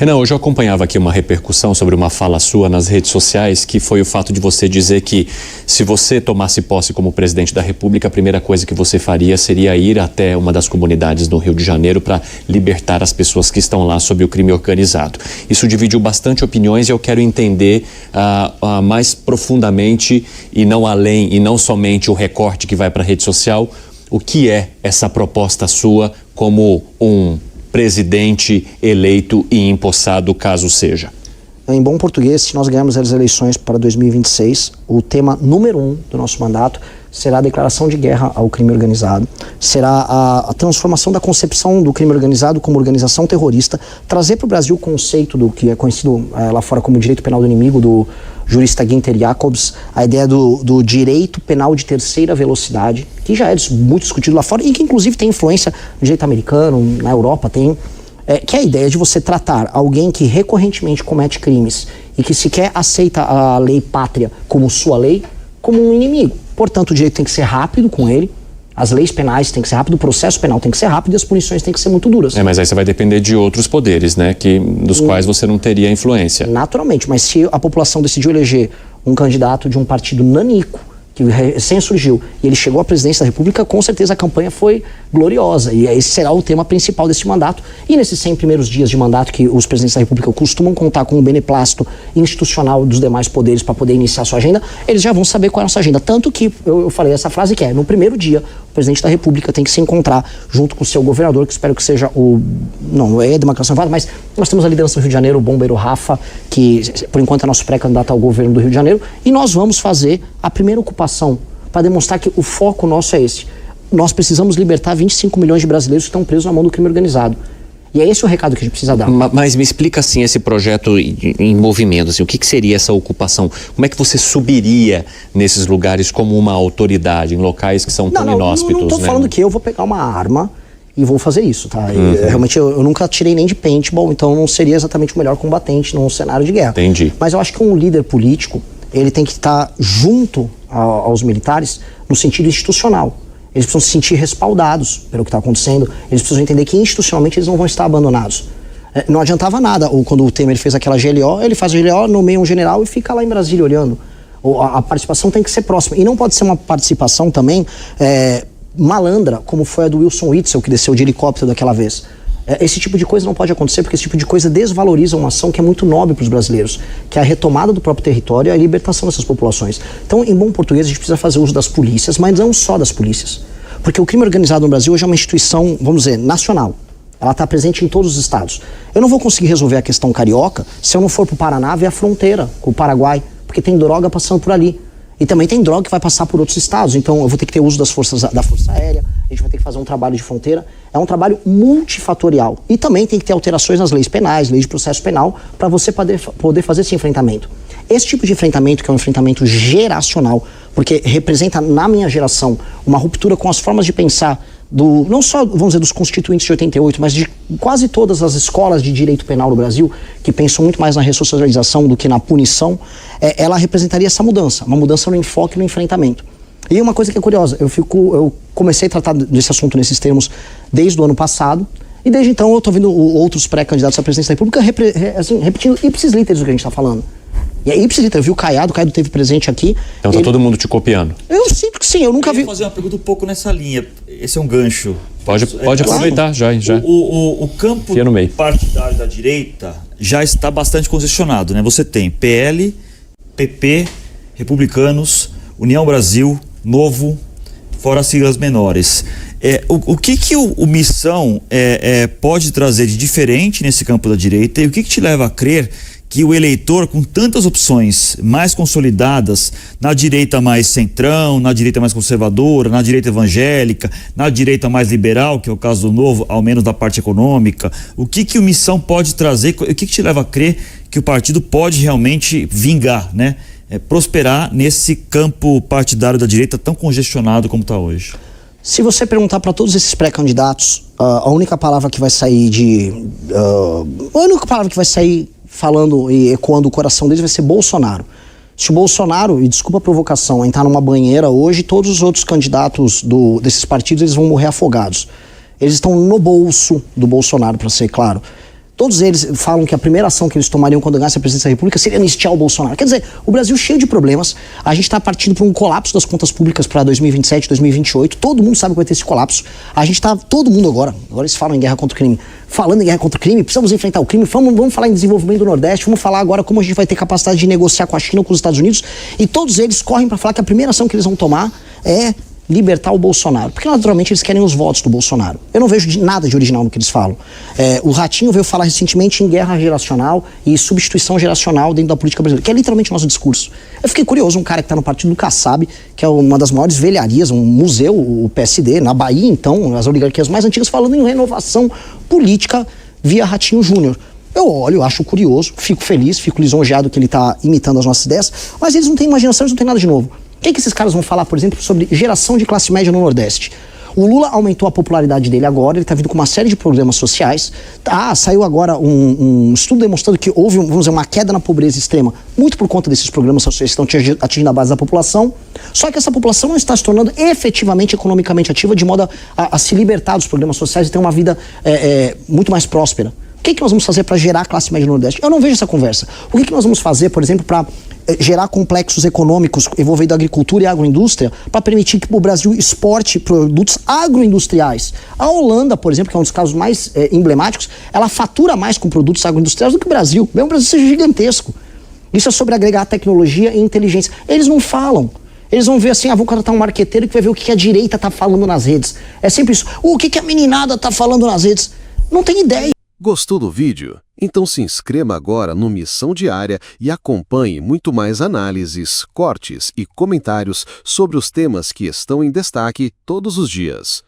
Renan, hoje eu acompanhava aqui uma repercussão sobre uma fala sua nas redes sociais, que foi o fato de você dizer que se você tomasse posse como presidente da República, a primeira coisa que você faria seria ir até uma das comunidades no Rio de Janeiro para libertar as pessoas que estão lá sob o crime organizado. Isso dividiu bastante opiniões e eu quero entender mais profundamente e não além, e não somente o recorte que vai para a rede social, o que é essa proposta sua como um presidente eleito e empossado, caso seja? Em bom português, se nós ganharmos as eleições para 2026, o tema número 1 do nosso mandato será a declaração de guerra ao crime organizado, será a transformação da concepção do crime organizado como organização terrorista, trazer para o Brasil o conceito do que é conhecido lá fora como direito penal do inimigo, do jurista Günther Jacobs, a ideia do direito penal de terceira velocidade, que já é muito discutido lá fora e que inclusive tem influência no direito americano, na Europa tem, que é a ideia de você tratar alguém que recorrentemente comete crimes e que sequer aceita a lei pátria como sua lei, como um inimigo. Portanto, o direito tem que ser rápido com ele, as leis penais têm que ser rápido, o processo penal tem que ser rápido e as punições têm que ser muito duras. Mas aí você vai depender de outros poderes, né, dos quais você não teria influência. Naturalmente, mas se a população decidiu eleger um candidato de um partido nanico, que recém surgiu, e ele chegou à presidência da República, com certeza a campanha foi gloriosa, e esse será o tema principal desse mandato. E nesses 100 primeiros dias de mandato que os presidentes da República costumam contar com o beneplácito institucional dos demais poderes para poder iniciar sua agenda, eles já vão saber qual é a nossa agenda. Tanto que eu falei essa frase que no primeiro dia, o presidente da República tem que se encontrar junto com o seu governador, que espero que seja não é a demarcação válida, mas nós temos a liderança do Rio de Janeiro, o bombeiro Rafa, que por enquanto é nosso pré-candidato ao governo do Rio de Janeiro, e nós vamos fazer a primeira ocupação para demonstrar que o foco nosso é esse. Nós precisamos libertar 25 milhões de brasileiros que estão presos na mão do crime organizado. E é esse o recado que a gente precisa dar. Mas me explica assim esse projeto em movimento, assim, o que seria essa ocupação? Como é que você subiria nesses lugares como uma autoridade, em locais que são tão inóspitos? Não estou falando que eu vou pegar uma arma e vou fazer isso, tá? Realmente eu nunca tirei nem de paintball, então não seria exatamente o melhor combatente num cenário de guerra. Entendi. Mas eu acho que um líder político, ele tem que estar junto aos militares no sentido institucional. Eles precisam se sentir respaldados pelo que está acontecendo, eles precisam entender que institucionalmente eles não vão estar abandonados. Não adiantava nada, quando o Temer fez aquela GLO, ele faz a GLO, nomeia um general e fica lá em Brasília olhando. A participação tem que ser próxima, e não pode ser uma participação também malandra, como foi a do Wilson Witzel, que desceu de helicóptero daquela vez. Esse tipo de coisa não pode acontecer, porque esse tipo de coisa desvaloriza uma ação que é muito nobre para os brasileiros, que é a retomada do próprio território e a libertação dessas populações. Então, em bom português, a gente precisa fazer uso das polícias, mas não só das polícias. Porque o crime organizado no Brasil hoje é uma instituição, vamos dizer, nacional. Ela está presente em todos os estados. Eu não vou conseguir resolver a questão carioca se eu não for para o Paraná ver a fronteira com o Paraguai, porque tem droga passando por ali. E também tem droga que vai passar por outros estados, então eu vou ter que ter uso das da Força Aérea, a gente vai ter que fazer um trabalho de fronteira. É um trabalho multifatorial. E também tem que ter alterações nas leis penais, leis de processo penal, para você poder fazer esse enfrentamento. Esse tipo de enfrentamento, que é um enfrentamento geracional, porque representa, na minha geração, uma ruptura com as formas de pensar não só, vamos dizer, dos constituintes de 88, mas de quase todas as escolas de direito penal no Brasil, que pensam muito mais na ressocialização do que na punição, ela representaria essa mudança, uma mudança no enfoque e no enfrentamento. E uma coisa que é curiosa, eu comecei a tratar desse assunto nesses termos desde o ano passado, e desde então eu estou vendo outros pré-candidatos à presidência da República repetindo ipsis literis do que a gente está falando. E aí, eu vi o Caiado teve presente aqui. Então tá todo mundo te copiando? Eu sinto que sim, eu nunca vi. Eu vou fazer uma pergunta um pouco nessa linha. Esse é um gancho. Pode aproveitar, já. O campo partidário da direita já está bastante congestionado, né? Você tem PL, PP, Republicanos, União Brasil, Novo, fora as siglas menores. O que o Missão pode trazer de diferente nesse campo da direita, e o que te leva a crer que o eleitor, com tantas opções mais consolidadas, na direita mais centrão, na direita mais conservadora, na direita evangélica, na direita mais liberal, que é o caso do Novo, ao menos da parte econômica, o que o Missão pode trazer, o que te leva a crer que o partido pode realmente vingar, né? Prosperar nesse campo partidário da direita tão congestionado como está hoje? Se você perguntar para todos esses pré-candidatos, a única palavra que vai sair falando e ecoando o coração deles vai ser Bolsonaro. Se o Bolsonaro, e desculpa a provocação, entrar numa banheira hoje, todos os outros candidatos desses partidos eles vão morrer afogados. Eles estão no bolso do Bolsonaro, para ser claro. Todos eles falam que a primeira ação que eles tomariam quando ganhasse a presidência da República seria anistiar o Bolsonaro. Quer dizer, o Brasil cheio de problemas, a gente está partindo para um colapso das contas públicas para 2027, 2028, todo mundo sabe que vai ter esse colapso. A gente está, todo mundo agora eles falam em guerra contra o crime, falando em guerra contra o crime, precisamos enfrentar o crime, vamos falar em desenvolvimento do Nordeste, vamos falar agora como a gente vai ter capacidade de negociar com a China ou com os Estados Unidos, e todos eles correm para falar que a primeira ação que eles vão tomar é libertar o Bolsonaro, porque naturalmente eles querem os votos do Bolsonaro. Eu não vejo nada de original no que eles falam. O Ratinho veio falar recentemente em guerra geracional e substituição geracional dentro da política brasileira, que é literalmente o nosso discurso. Eu fiquei curioso, um cara que está no partido do Kassab, que é uma das maiores velharias, um museu, o PSD, na Bahia, então, as oligarquias mais antigas, falando em renovação política via Ratinho Júnior. Eu olho, acho curioso, fico feliz, fico lisonjeado que ele está imitando as nossas ideias, mas eles não têm imaginação, eles não têm nada de novo. O que esses caras vão falar, por exemplo, sobre geração de classe média no Nordeste? O Lula aumentou a popularidade dele agora, ele está vindo com uma série de programas sociais. Saiu agora um estudo demonstrando que houve, vamos dizer, uma queda na pobreza extrema, muito por conta desses programas sociais que estão atingindo a base da população. Só que essa população não está se tornando efetivamente economicamente ativa, de modo a se libertar dos programas sociais e ter uma vida muito mais próspera. O que nós vamos fazer para gerar a classe média no Nordeste? Eu não vejo essa conversa. O que nós vamos fazer, por exemplo, para gerar complexos econômicos envolvendo agricultura e agroindústria para permitir que o Brasil exporte produtos agroindustriais? A Holanda, por exemplo, que é um dos casos mais emblemáticos, ela fatura mais com produtos agroindustriais do que o Brasil. Mesmo o Brasil seja gigantesco. Isso é sobre agregar tecnologia e inteligência. Eles não falam. Eles vão ver assim, vou contratar um marqueteiro que vai ver o que a direita está falando nas redes. É sempre isso. O que a meninada está falando nas redes? Não tem ideia. Gostou do vídeo? Então se inscreva agora no Missão Diária e acompanhe muito mais análises, cortes e comentários sobre os temas que estão em destaque todos os dias.